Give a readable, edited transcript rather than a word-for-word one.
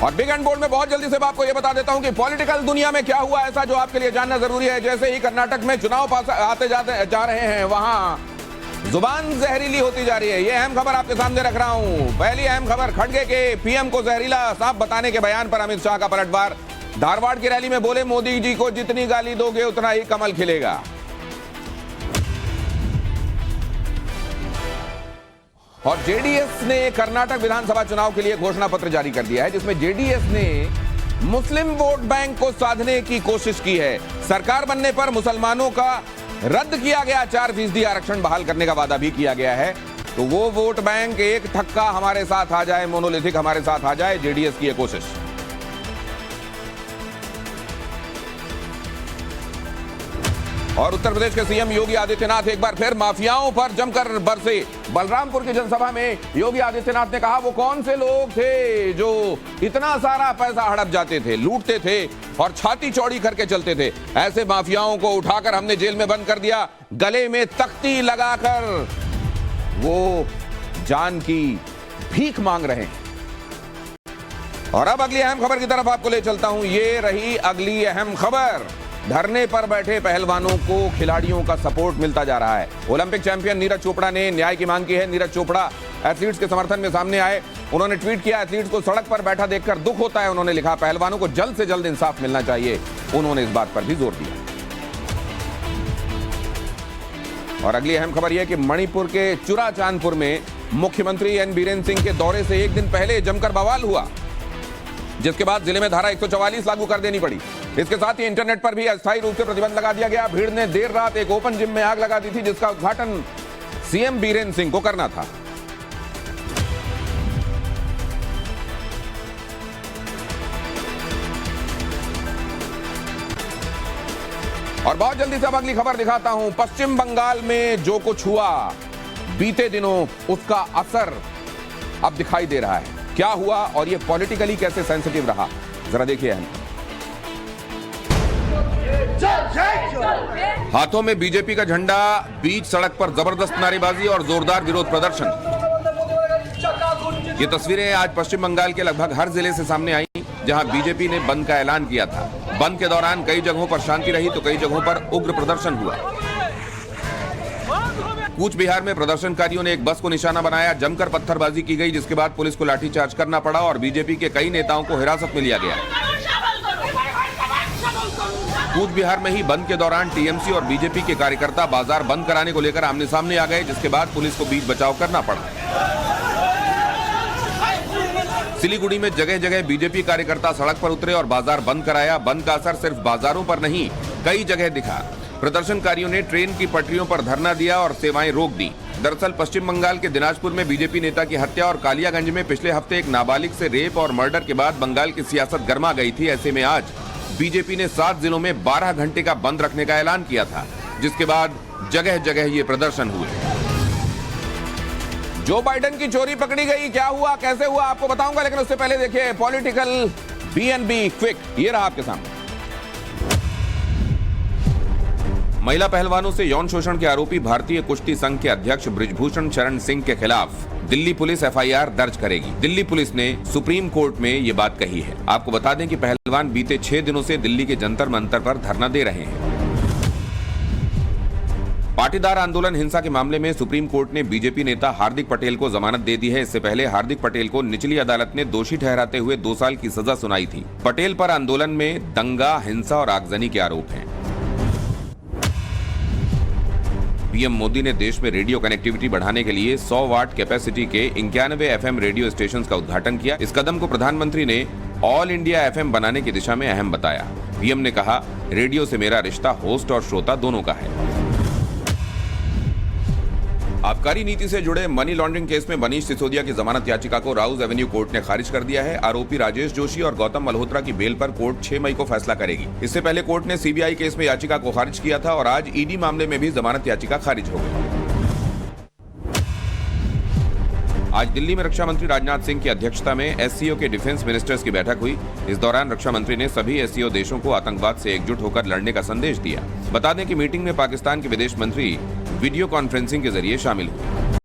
और big and bold में बहुत जल्दी से मैं आपको यह बता देता हूं कि पॉलिटिकल दुनिया में क्या हुआ ऐसा जो आपके लिए जानना जरूरी है। जैसे ही कर्नाटक में चुनाव पास आते जाते जा रहे हैं, वहां जुबान जहरीली होती जा रही है। यह अहम खबर आपके सामने रख रहा हूं। पहली अहम खबर, खड़गे के पीएम को जहरीला सांप बताने के बयान पर अमित शाह का पलटवार। धारवाड़ की रैली में बोले, मोदी जी को जितनी गाली दोगे उतना ही कमल खिलेगा। और जेडीएस ने कर्नाटक विधानसभा चुनाव के लिए घोषणा पत्र जारी कर दिया है, जिसमें जेडीएस ने मुस्लिम वोट बैंक को साधने की कोशिश की है। सरकार बनने पर मुसलमानों का रद्द किया गया 4% आरक्षण बहाल करने का वादा भी किया गया है। तो वो वोट बैंक एक ठक्का हमारे साथ आ जाए, मोनोलिथिक हमारे साथ आ जाए, जेडीएस की यह कोशिश। और उत्तर प्रदेश के सीएम योगी आदित्यनाथ एक बार फिर माफियाओं पर जमकर बरसे। बलरामपुर की जनसभा में योगी आदित्यनाथ ने कहा, वो कौन से लोग थे जो इतना सारा पैसा हड़प जाते थे, लूटते थे और छाती चौड़ी करके चलते थे। ऐसे माफियाओं को उठाकर हमने जेल में बंद कर दिया, गले में तख्ती लगाकर वो जान की भीख मांग रहे हैं। और अब अगली अहम खबर की तरफ आपको ले चलता हूं। ये रही अगली अहम खबर। धरने पर बैठे पहलवानों को खिलाड़ियों का सपोर्ट मिलता जा रहा है। ओलंपिक चैंपियन नीरज चोपड़ा ने न्याय की मांग की है। नीरज चोपड़ा एथलीट्स के समर्थन में सामने आए। उन्होंने ट्वीट किया, एथलीट्स को सड़क पर बैठा देखकर दुख होता है। उन्होंने लिखा, पहलवानों को जल्द से जल्द इंसाफ मिलना चाहिए। उन्होंने इस बात पर भी जोर दिया। और अगली अहम खबर यह कि मणिपुर के चुराचांदपुर में मुख्यमंत्री एन बीरेन सिंह के दौरे से एक दिन पहले जमकर बवाल हुआ, जिसके बाद जिले में धारा 144 लागू कर देनी पड़ी। इसके साथ ही इंटरनेट पर भी अस्थायी रूप से प्रतिबंध लगा दिया गया। भीड़ ने देर रात एक ओपन जिम में आग लगा दी थी, जिसका उद्घाटन सीएम बीरेन सिंह को करना था। और बहुत जल्दी से अब अगली खबर दिखाता हूं। पश्चिम बंगाल में जो कुछ हुआ बीते दिनों, उसका असर अब दिखाई दे रहा है। क्या हुआ और ये पॉलिटिकली कैसे सेंसिटिव रहा, जरा देखिए। हाथों में बीजेपी का झंडा, बीच सड़क पर जबरदस्त नारेबाजी और जोरदार विरोध प्रदर्शन। ये तस्वीरें आज पश्चिम बंगाल के लगभग हर जिले से सामने आई, जहां बीजेपी ने बंद का ऐलान किया था। बंद के दौरान कई जगहों पर शांति रही तो कई जगहों पर उग्र प्रदर्शन हुआ। कूच बिहार में प्रदर्शनकारियों ने एक बस को निशाना बनाया, जमकर पत्थरबाजी की गई, जिसके बाद पुलिस को लाठीचार्ज करना पड़ा और बीजेपी के कई नेताओं को हिरासत में लिया गया। कूच बिहार में ही बंद के दौरान टीएमसी और बीजेपी के कार्यकर्ता बाजार बंद कराने को लेकर आमने सामने आ गए, जिसके बाद पुलिस को बीच बचाव करना पड़ा। सिलीगुड़ी में जगह जगह बीजेपी कार्यकर्ता सड़क पर उतरे और बाजार बंद कराया। बंद का असर सिर्फ बाजारों पर नहीं, कई जगह दिखा। प्रदर्शनकारियों ने ट्रेन की पटरियों पर धरना दिया और सेवाएं रोक दी। दरअसल पश्चिम बंगाल के दिनाजपुर में बीजेपी नेता की हत्या और कालियागंज में पिछले हफ्ते एक नाबालिग से रेप और मर्डर के बाद बंगाल की सियासत गर्मा गई थी। ऐसे में आज बीजेपी ने 7 जिलों में 12 घंटे का बंद रखने का ऐलान किया था, जिसके बाद जगह जगह ये प्रदर्शन हुए। जो बाइडेन की चोरी पकड़ी गई, क्या हुआ, कैसे हुआ, आपको बताऊंगा, लेकिन उससे पहले देखिए पॉलिटिकल बीएनबी क्विक। ये रहा आपके सामने। महिला पहलवानों से यौन शोषण के आरोपी भारतीय कुश्ती संघ के अध्यक्ष बृजभूषण शरण सिंह के खिलाफ दिल्ली पुलिस एफआईआर दर्ज करेगी। दिल्ली पुलिस ने सुप्रीम कोर्ट में ये बात कही है। आपको बता दें कि पहलवान बीते 6 दिनों से दिल्ली के जंतर मंतर पर धरना दे रहे हैं। पाटीदार आंदोलन हिंसा के मामले में सुप्रीम कोर्ट ने बीजेपी नेता हार्दिक पटेल को जमानत दे दी है। इससे पहले हार्दिक पटेल को निचली अदालत ने दोषी ठहराते हुए 2 साल की सजा सुनाई थी। पटेल पर आंदोलन में दंगा, हिंसा और आगजनी के आरोप हैं। पीएम मोदी ने देश में रेडियो कनेक्टिविटी बढ़ाने के लिए 100 वाट कैपेसिटी के 91 एफएम रेडियो स्टेशंस का उद्घाटन किया। इस कदम को प्रधानमंत्री ने ऑल इंडिया एफएम बनाने की दिशा में अहम बताया। पीएम ने कहा, रेडियो से मेरा रिश्ता होस्ट और श्रोता दोनों का है। आबकारी नीति से जुड़े मनी लॉन्ड्रिंग केस में मनीष सिसोदिया की जमानत याचिका को राउज एवेन्यू कोर्ट ने खारिज कर दिया है। आरोपी राजेश जोशी और गौतम मल्होत्रा की बेल पर कोर्ट 6 मई को फैसला करेगी। इससे पहले कोर्ट ने सीबीआई केस में याचिका को खारिज किया था और आज ईडी मामले में भी जमानत याचिका खारिज हो गई। आज दिल्ली में रक्षा मंत्री राजनाथ सिंह की अध्यक्षता में एससीओ के डिफेंस मिनिस्टर्स की बैठक हुई। इस दौरान रक्षा मंत्री ने सभी एससीओ देशों को आतंकवाद से एकजुट होकर लड़ने का संदेश दिया। बता दें कि मीटिंग में पाकिस्तान के विदेश मंत्री वीडियो कॉन्फ्रेंसिंग के जरिए शामिल हुए।